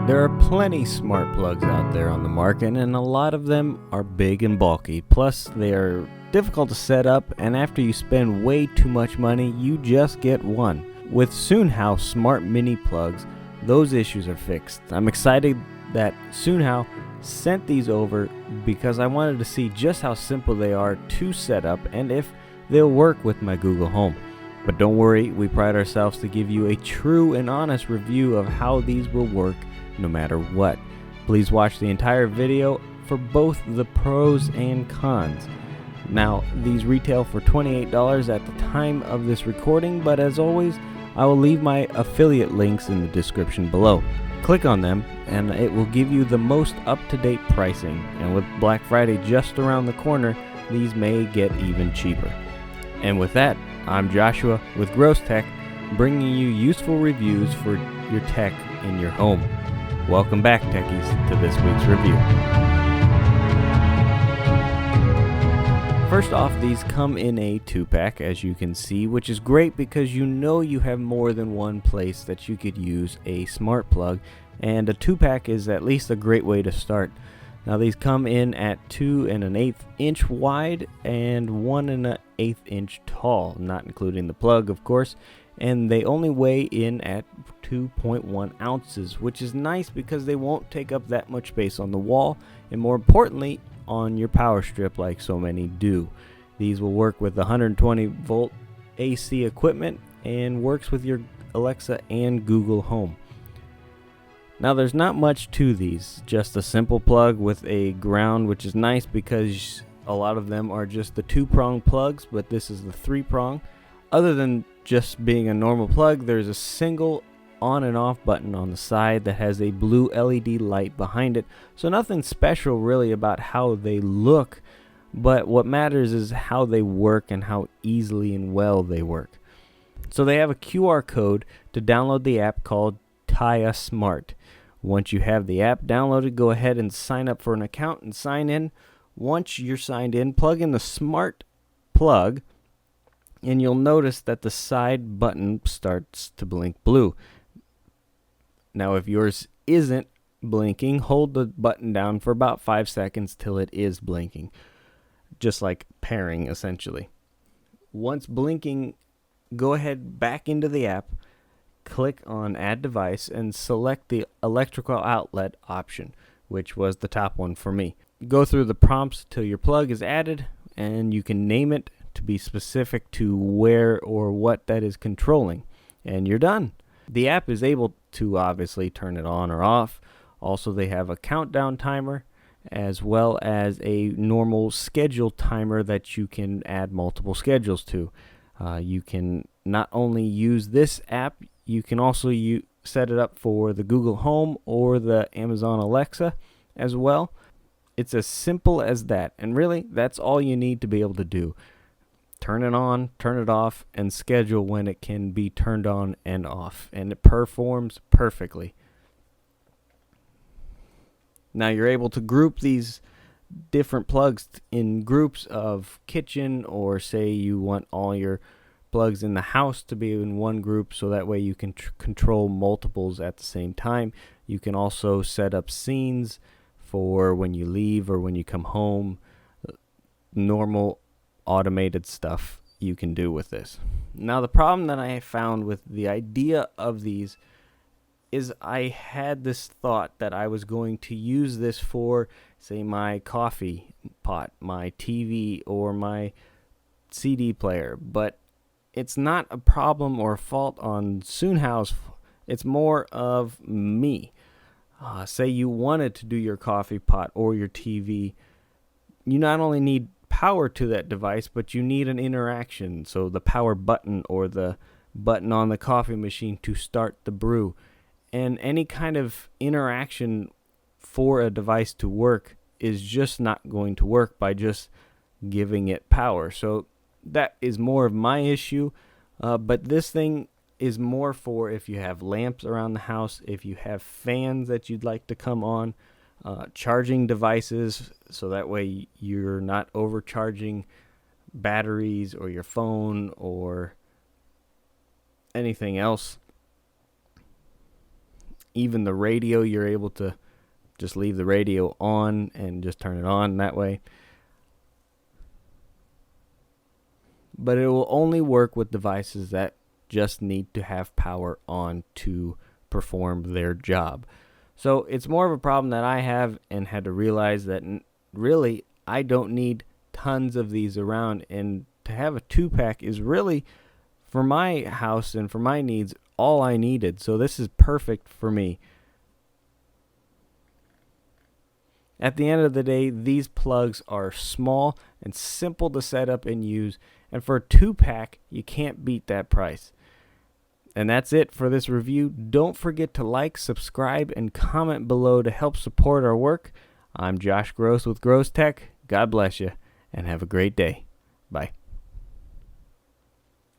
There are plenty smart plugs out there on the market, and a lot of them are big and bulky. Plus, they are difficult to set up, and after you spend way too much money, you just get one. With SoonHua smart mini plugs, those issues are fixed. I'm excited that SoonHua sent these over because I wanted to see just how simple they are to set up and if they'll work with my Google Home. But don't worry, we pride ourselves to give you a true and honest review of how these will work no matter what. Please watch the entire video for both the pros and cons. Now, these retail for $28 at the time of this recording, but as always, I will leave my affiliate links in the description below. Click on them and it will give you the most up-to-date pricing, and with Black Friday just around the corner, these may get even cheaper. And with that, I'm Joshua with Gross Tech, bringing you useful reviews for your tech in your home. Welcome back, techies, to this week's review. First off, these come in a 2-pack, as you can see, which is great because you know you have more than one place that you could use a smart plug, and a 2-pack is at least a great way to start. Now, these come in at 2 1/8 inch wide and 1 1/8 inch tall, not including the plug, of course, and they only weigh in at 2.1 ounces, which is nice because they won't take up that much space on the wall, and more importantly, on your power strip like so many do. These will work with 120 volt AC equipment and works with your Alexa and Google Home. Now, there's not much to these, just a simple plug with a ground, which is nice because a lot of them are just the 2-prong plugs, but this is the 3-prong. Other than just being a normal plug, there's a single on and off button on the side that has a blue LED light behind it, so nothing special really about how they look, but what matters is how they work and how easily and well they work. So they have a QR code to download the app called Taya Smart. Once you have the app downloaded, go ahead and sign up for an account and sign in. Once you're signed in, plug in the smart plug, and you'll notice that the side button starts to blink blue. Now, if yours isn't blinking, hold the button down for about 5 seconds till it is blinking, just like pairing essentially. Once blinking, go ahead back into the app, click on Add Device, and select the electrical outlet option, which was the top one for me. Go through the prompts till your plug is added, and you can name it to be specific to where or what that is controlling, and you're done. The app is able to obviously turn it on or off. Also, they have a countdown timer as well as a normal schedule timer that you can add multiple schedules to. You can not only use this app, you can also set it up for the Google Home or the Amazon Alexa as well. It's as simple as that, and really, that's all you need to be able to do. Turn it on, turn it off, and schedule when it can be turned on and off, and it performs perfectly. Now, you're able to group these different plugs in groups of kitchen, or say you want all your plugs in the house to be in one group, so that way you can control multiples at the same time. You can also set up scenes for when you leave or when you come home. Normal automated stuff you can do with this. Now, the problem that I found with the idea of these is I had this thought that I was going to use this for, say, my coffee pot, my TV, or my CD player, but it's not a problem or a fault on SoonHua's. It's more of me. Say you wanted to do your coffee pot or your TV, you not only need power to that device, but you need an interaction. So the power button or the button on the coffee machine to start the brew, and any kind of interaction for a device to work is just not going to work by just giving it power. So that is more of my issue, but this thing is more for if you have lamps around the house, if you have fans that you'd like to come on, charging devices, so that way you're not overcharging batteries or your phone or anything else. Even the radio, you're able to just leave the radio on and just turn it on that way. But it will only work with devices that just need to have power on to perform their job. So it's more of a problem that I have, and had to realize that really I don't need tons of these around, and to have a 2-pack is really, for my house and for my needs, all I needed. So this is perfect for me. At the end of the day, these plugs are small and simple to set up and use, and for a 2-pack, you can't beat that price. And that's it for this review. Don't forget to like, subscribe, and comment below to help support our work. I'm Josh Gross with Gross Tech. God bless you, and have a great day. Bye.